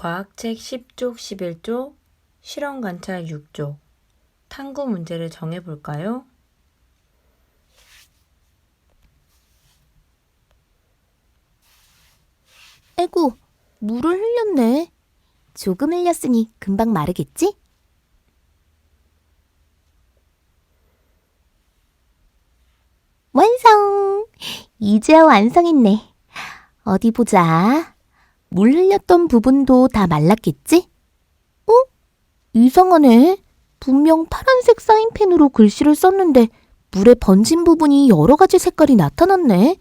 과학책 10쪽 11쪽, 실험관찰 6쪽, 탐구 문제를 정해볼까요? 아이고, 물을 흘렸네. 조금 흘렸으니 금방 마르겠지? 완성! 이제야 완성했네. 어디 보자. 물 흘렸던 부분도 다 말랐겠지? 어? 이상하네. 분명 파란색 사인펜으로 글씨를 썼는데 물에 번진 부분이 여러 가지 색깔이 나타났네.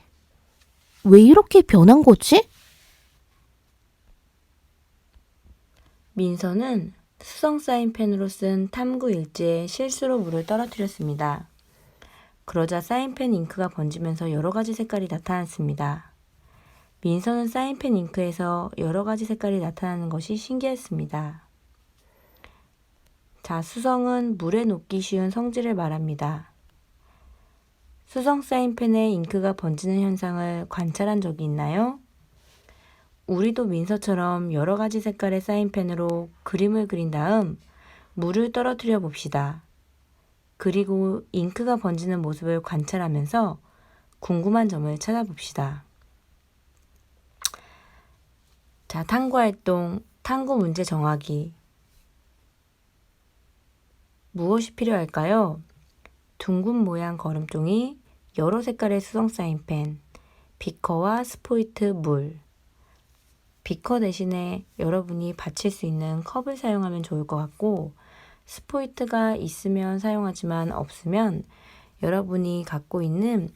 왜 이렇게 변한 거지? 민서는 수성 사인펜으로 쓴 탐구 일지에 실수로 물을 떨어뜨렸습니다. 그러자 사인펜 잉크가 번지면서 여러 가지 색깔이 나타났습니다. 민서는 사인펜 잉크에서 여러 가지 색깔이 나타나는 것이 신기했습니다. 자, 수성은 물에 녹기 쉬운 성질을 말합니다. 수성 사인펜에 잉크가 번지는 현상을 관찰한 적이 있나요? 우리도 민서처럼 여러 가지 색깔의 사인펜으로 그림을 그린 다음 물을 떨어뜨려 봅시다. 그리고 잉크가 번지는 모습을 관찰하면서 궁금한 점을 찾아봅시다. 자, 탐구활동, 탐구 문제 정하기. 무엇이 필요할까요? 둥근 모양 거름종이, 여러 색깔의 수성 사인펜, 비커와 스포이트 물. 비커 대신에 여러분이 받칠 수 있는 컵을 사용하면 좋을 것 같고, 스포이트가 있으면 사용하지만 없으면 여러분이 갖고 있는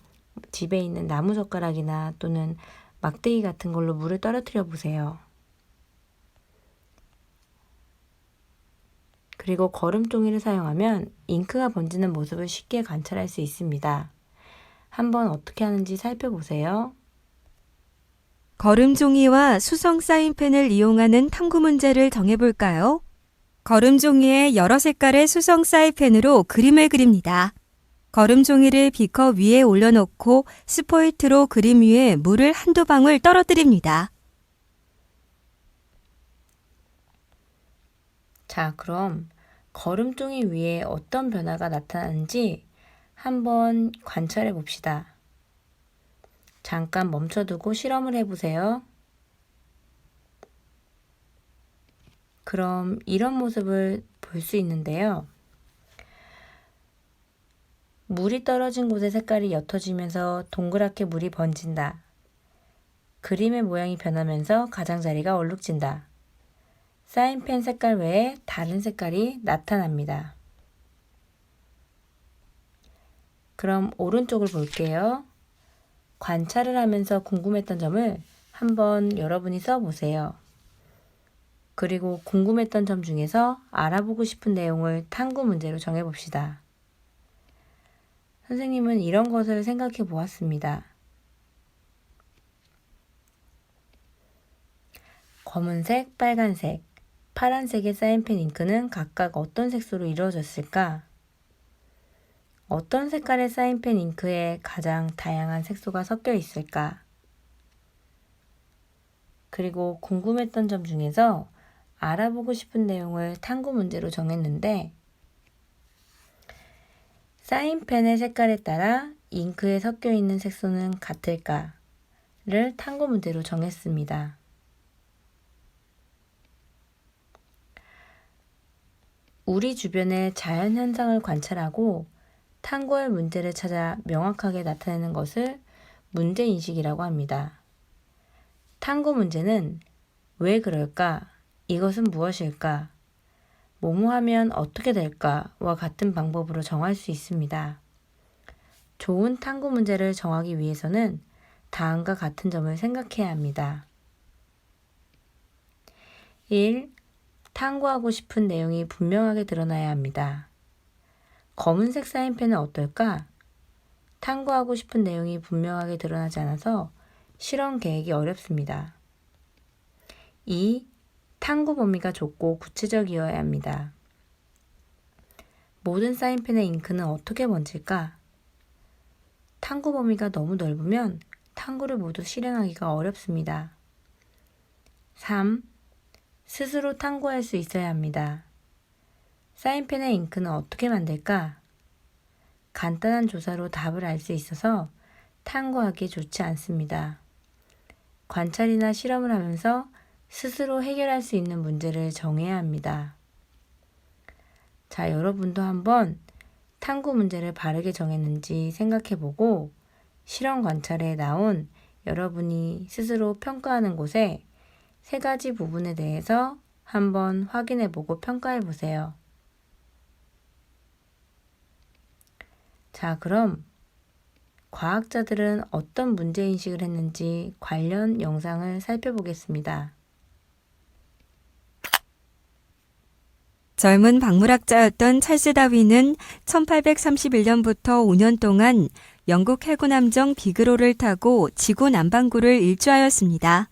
집에 있는 나무젓가락이나 또는 막대기 같은 걸로 물을 떨어뜨려 보세요. 그리고 거름종이를 사용하면 잉크가 번지는 모습을 쉽게 관찰할 수 있습니다. 한번 어떻게 하는지 살펴보세요. 거름종이와 수성 사인펜을 이용하는 탐구 문제를 정해볼까요? 거름종이에 여러 색깔의 수성 사인펜으로 그림을 그립니다. 거름종이를 비커 위에 올려놓고 스포이트로 그림 위에 물을 한두 방울 떨어뜨립니다. 자, 그럼 거름종이 위에 어떤 변화가 나타나는지 한번 관찰해 봅시다. 잠깐 멈춰두고 실험을 해보세요. 그럼 이런 모습을 볼 수 있는데요. 물이 떨어진 곳의 색깔이 옅어지면서 동그랗게 물이 번진다. 그림의 모양이 변하면서 가장자리가 얼룩진다. 사인펜 색깔 외에 다른 색깔이 나타납니다. 그럼 오른쪽을 볼게요. 관찰을 하면서 궁금했던 점을 한번 여러분이 써보세요. 그리고 궁금했던 점 중에서 알아보고 싶은 내용을 탐구 문제로 정해봅시다. 선생님은 이런 것을 생각해 보았습니다. 검은색, 빨간색, 파란색의 사인펜 잉크는 각각 어떤 색소로 이루어졌을까? 어떤 색깔의 사인펜 잉크에 가장 다양한 색소가 섞여 있을까? 그리고 궁금했던 점 중에서 알아보고 싶은 내용을 탐구 문제로 정했는데, 사인펜의 색깔에 따라 잉크에 섞여 있는 색소는 같을까를 탐구 문제로 정했습니다. 우리 주변의 자연 현상을 관찰하고 탐구할 문제를 찾아 명확하게 나타내는 것을 문제인식이라고 합니다. 탐구 문제는 왜 그럴까? 이것은 무엇일까? 뭐뭐 하면 어떻게 될까?와 같은 방법으로 정할 수 있습니다. 좋은 탐구 문제를 정하기 위해서는 다음과 같은 점을 생각해야 합니다. 1. 탐구하고 싶은 내용이 분명하게 드러나야 합니다. 검은색 사인펜은 어떨까? 탐구하고 싶은 내용이 분명하게 드러나지 않아서 실험 계획이 어렵습니다. 2. 탐구 범위가 좁고 구체적이어야 합니다. 모든 사인펜의 잉크는 어떻게 번질까? 탐구 범위가 너무 넓으면 탐구를 모두 실행하기가 어렵습니다. 3. 스스로 탐구할 수 있어야 합니다. 사인펜의 잉크는 어떻게 만들까? 간단한 조사로 답을 알 수 있어서 탐구하기 좋지 않습니다. 관찰이나 실험을 하면서 스스로 해결할 수 있는 문제를 정해야 합니다. 자, 여러분도 한번 탐구 문제를 바르게 정했는지 생각해보고 실험 관찰에 나온 여러분이 스스로 평가하는 곳에 3가지 부분에 대해서 한번 확인해보고 평가해보세요. 자, 그럼 과학자들은 어떤 문제인식을 했는지 관련 영상을 살펴보겠습니다. 젊은 박물학자였던 찰스 다윈은 1831년부터 5년 동안 영국 해군 함정 비그로를 타고 지구 남반구를 일주하였습니다.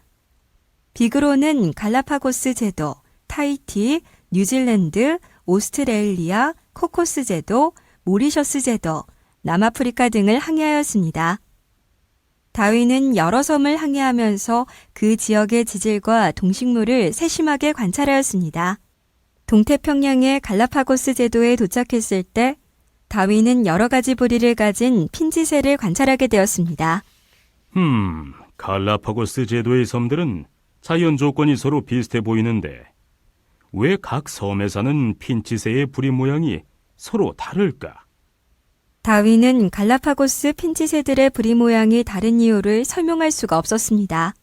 비그로는 갈라파고스 제도, 타히티, 뉴질랜드, 오스트레일리아, 코코스 제도, 모리셔스 제도, 남아프리카 등을 항해하였습니다. 다윈은 여러 섬을 항해하면서 그 지역의 지질과 동식물을 세심하게 관찰하였습니다. 동태평양의 갈라파고스 제도에 도착했을 때 다윈은 여러 가지 부리를 가진 핀지새를 관찰하게 되었습니다. 갈라파고스 제도의 섬들은 자연 조건이 서로 비슷해 보이는데 왜 각 섬에 사는 핀치새의 부리 모양이 서로 다를까? 다윈은 갈라파고스 핀치새들의 부리 모양이 다른 이유를 설명할 수가 없었습니다.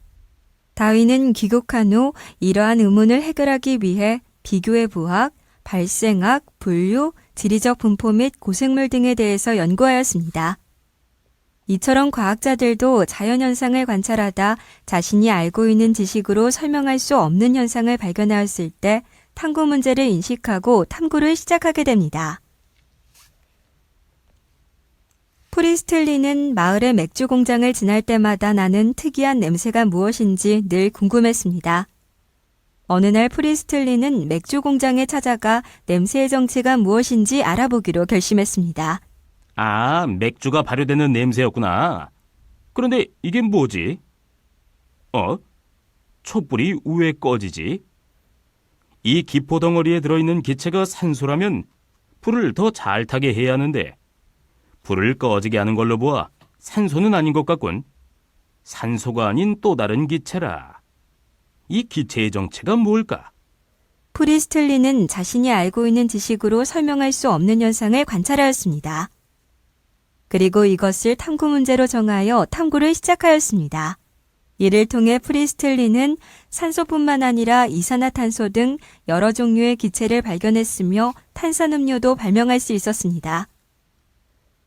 다윈은 귀국한 후 이러한 의문을 해결하기 위해 비교의 부학, 발생학, 분류, 지리적 분포 및 고생물 등에 대해서 연구하였습니다. 이처럼 과학자들도 자연현상을 관찰하다 자신이 알고 있는 지식으로 설명할 수 없는 현상을 발견하였을 때 탐구 문제를 인식하고 탐구를 시작하게 됩니다. 프리스틀리는 마을의 맥주 공장을 지날 때마다 나는 특이한 냄새가 무엇인지 늘 궁금했습니다. 어느 날 프리스틀리는 맥주 공장에 찾아가 냄새의 정체가 무엇인지 알아보기로 결심했습니다. 아, 맥주가 발효되는 냄새였구나. 그런데 이게 뭐지? 촛불이 왜 꺼지지? 이 기포 덩어리에 들어있는 기체가 산소라면 불을 더 잘 타게 해야 하는데 불을 꺼지게 하는 걸로 보아 산소는 아닌 것 같군. 산소가 아닌 또 다른 기체라. 이 기체의 정체가 뭘까? 프리스틀리는 자신이 알고 있는 지식으로 설명할 수 없는 현상을 관찰하였습니다. 그리고 이것을 탐구 문제로 정하여 탐구를 시작하였습니다. 이를 통해 프리스틀리는 산소뿐만 아니라 이산화탄소 등 여러 종류의 기체를 발견했으며 탄산음료도 발명할 수 있었습니다.